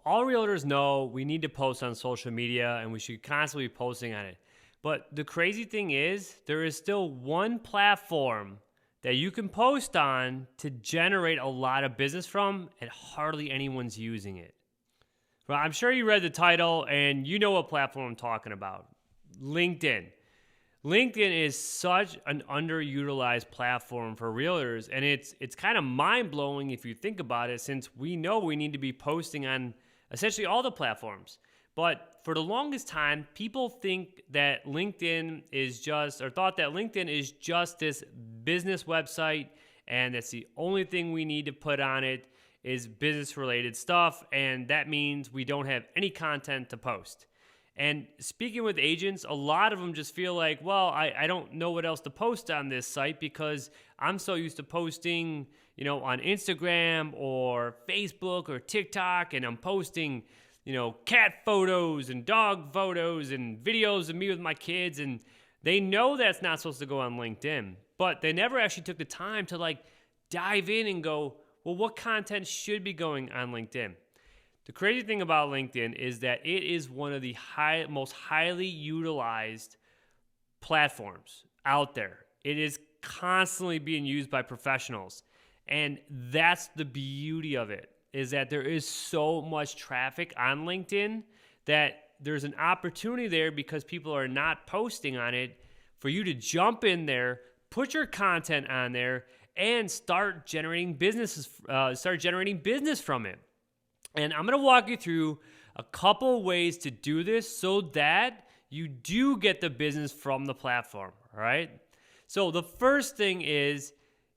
All realtors know we need to post on social media and we should constantly be posting on it. But the crazy thing is, there is still one platform that you can post on to generate a lot of business from, and hardly anyone's using it. Well, I'm sure you read the title and you know what platform I'm talking about. LinkedIn. LinkedIn is such an underutilized platform for realtors, and it's kind of mind-blowing if you think about it, since we know we need to be posting on essentially all the platforms. But for the longest time, people think that LinkedIn is just, or thought that LinkedIn is just this business website, and that's the only thing we need to put on it is business-related stuff, and that means we don't have any content to post. And speaking with agents, a lot of them just feel like, well, I don't know what else to post on this site because I'm so used to posting, on Instagram or Facebook or TikTok, and I'm posting, cat photos and dog photos and videos of me with my kids, and they know that's not supposed to go on LinkedIn, but they never actually took the time to dive in and go, well, what content should be going on LinkedIn? The crazy thing about LinkedIn is that it is one of the most highly utilized platforms out there. It is constantly being used by professionals. And that's the beauty of it, is that there is so much traffic on LinkedIn that there's an opportunity there, because people are not posting on it, for you to jump in there, put your content on there, and start generating business from it. And I'm going to walk you through a couple ways to do this so that you do get the business from the platform, all right? So the first thing is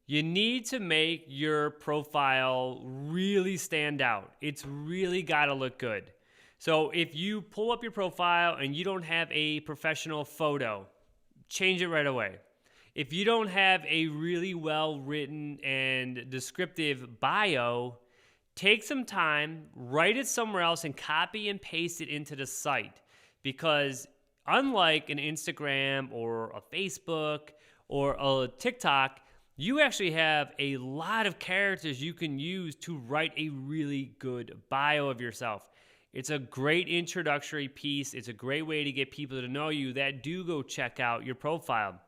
you need to make your profile really stand out. It's really got to look good. So if you pull up your profile and you don't have a professional photo, change it right away. If you don't have a really well-written and descriptive bio, take some time, write it somewhere else, and copy and paste it into the site. Because unlike an Instagram or a Facebook or a TikTok, you actually have a lot of characters you can use to write a really good bio of yourself. It's a great introductory piece. It's a great way to get people to know you that do go check out your profile.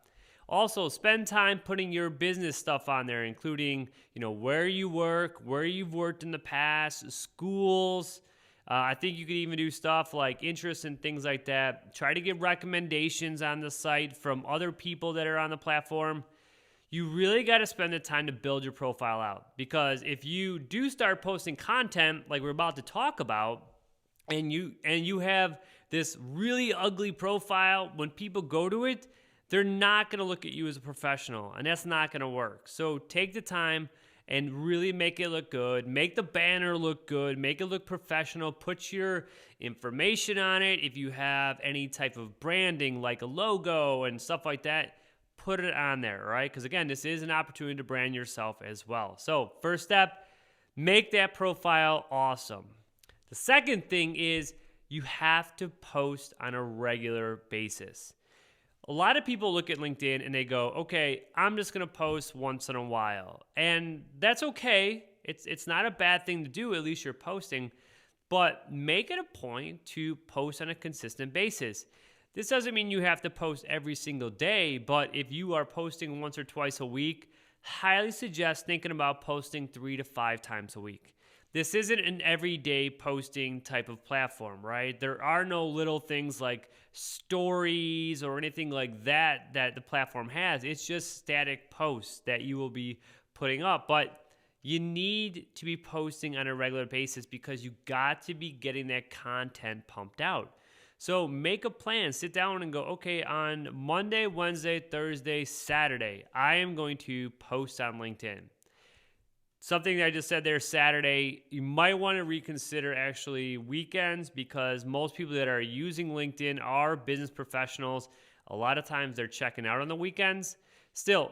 Also, spend time putting your business stuff on there, including, where you work, where you've worked in the past, schools. I think you could even do stuff like interests and things like that. Try to get recommendations on the site from other people that are on the platform. You really got to spend the time to build your profile out, because if you do start posting content like we're about to talk about, and you have this really ugly profile, when people go to it, they're not going to look at you as a professional, and that's not going to work. So take the time and really make it look good. Make the banner look good. Make it look professional. Put your information on it. If you have any type of branding like a logo and stuff like that, put it on there, right? Because again, this is an opportunity to brand yourself as well. So first step, make that profile awesome. The second thing is you have to post on a regular basis. A lot of people look at LinkedIn and they go, okay, I'm just going to post once in a while. And that's okay. It's not a bad thing to do. At least you're posting. But make it a point to post on a consistent basis. This doesn't mean you have to post every single day, but if you are posting once or twice a week, highly suggest thinking about posting 3 to 5 times a week. This isn't an everyday posting type of platform, right? There are no little things like stories or anything like that the platform has. It's just static posts that you will be putting up. But you need to be posting on a regular basis, because you got to be getting that content pumped out. So make a plan. Sit down and go, okay, on Monday, Wednesday, Thursday, Saturday, I am going to post on LinkedIn. Something that I just said there, Saturday, you might want to reconsider actually weekends, because most people that are using LinkedIn are business professionals. A lot of times they're checking out on the weekends. Still,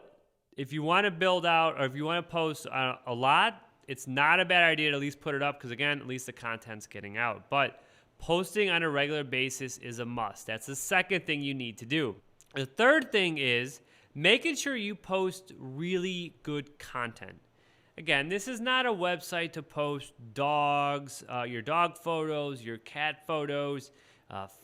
if you want to build out, or if you want to post a lot, it's not a bad idea to at least put it up, because again, at least the content's getting out. But posting on a regular basis is a must. That's the second thing you need to do. The third thing is making sure you post really good content. Again, this is not a website to post dogs, your dog photos, your cat photos,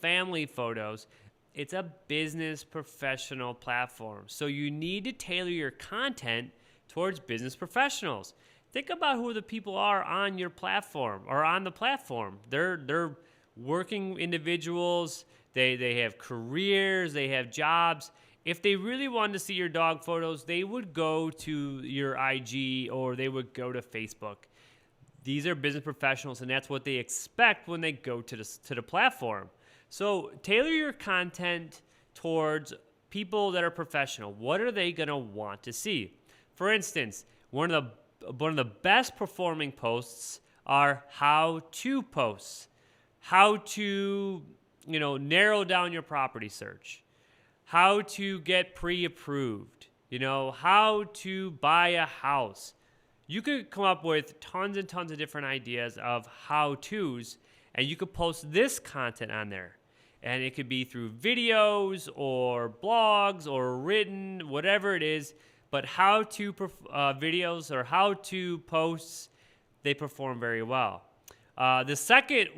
family photos. It's a business professional platform. So you need to tailor your content towards business professionals. Think about who the people are on your platform or on the platform. They're working individuals. They have careers. They have jobs. If they really wanted to see your dog photos, they would go to your IG or they would go to Facebook. These are business professionals, and that's what they expect when they go to the platform. So tailor your content towards people that are professional. What are they going to want to see? For instance, one of the best performing posts are how-to posts. How to, narrow down your property search. How to get pre-approved. How to buy a house. You could come up with tons and tons of different ideas of how-tos, and you could post this content on there. And it could be through videos or blogs or written, whatever it is. But how-to videos or how-to posts, they perform very well. The second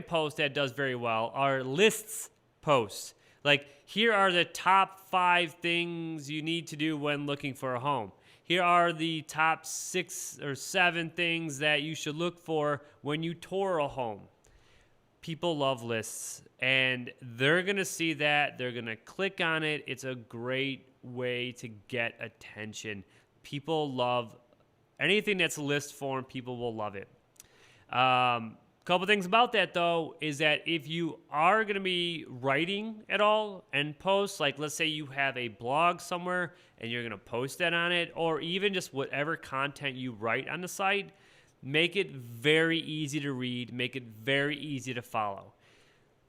post that does very well are lists posts. Like, here are the top 5 things you need to do when looking for a home. Here are the top 6 or 7 things that you should look for when you tour a home. People love lists, and they're going to see that. They're going to click on it. It's a great way to get attention. People love anything that's list form. People will love it. Couple things about that, though, is that if you are going to be writing at all and post, like let's say you have a blog somewhere and you're going to post that on it, or even just whatever content you write on the site, make it very easy to read, make it very easy to follow.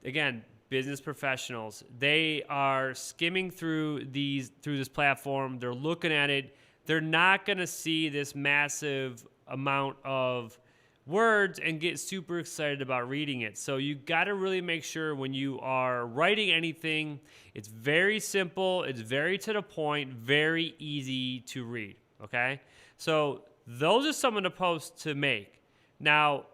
Again, business professionals, they are skimming through this platform. They're looking at it. They're not going to see this massive amount of words and get super excited about reading it. So you got to really make sure when you are writing anything, it's very simple, it's very to the point, very easy to read, okay? So those are some of the posts to make. Now,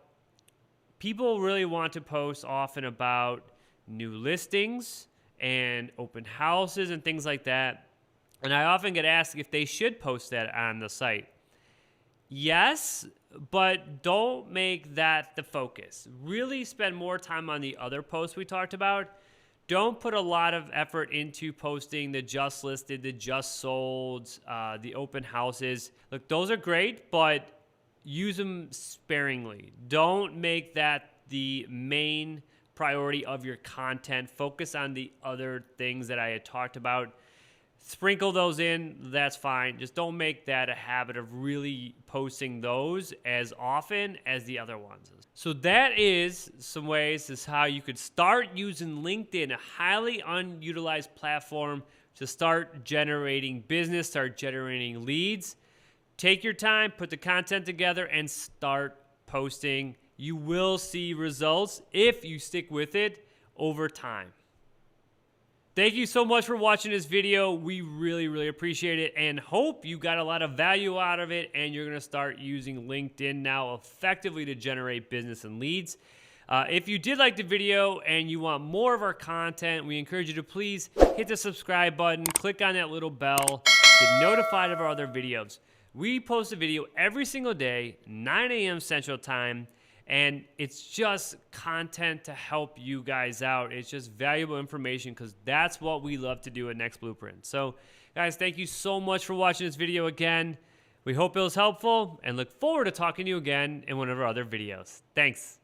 people really want to post often about new listings and open houses and things like that. And I often get asked if they should post that on the site. Yes, but don't make that the focus. Really spend more time on the other posts we talked about. Don't put a lot of effort into posting the just listed, the just sold, the open houses. Look, those are great, but use them sparingly. Don't make that the main priority of your content. Focus on the other things that I had talked about. Sprinkle those in, that's fine. Just don't make that a habit of really posting those as often as the other ones. So that is some ways is how you could start using LinkedIn, a highly unutilized platform, to start generating business, start generating leads. Take your time, put the content together, and start posting. You will see results if you stick with it over time. Thank you so much for watching this video. We really, really appreciate it and hope you got a lot of value out of it and you're going to start using LinkedIn now effectively to generate business and leads. If you did like the video and you want more of our content, we encourage you to please hit the subscribe button, click on that little bell, get notified of our other videos. We post a video every single day, 9 a.m. Central Time. And it's just content to help you guys out. It's just valuable information because that's what we love to do at NEXT Bluprint. So, guys, thank you so much for watching this video again. We hope it was helpful and look forward to talking to you again in one of our other videos. Thanks.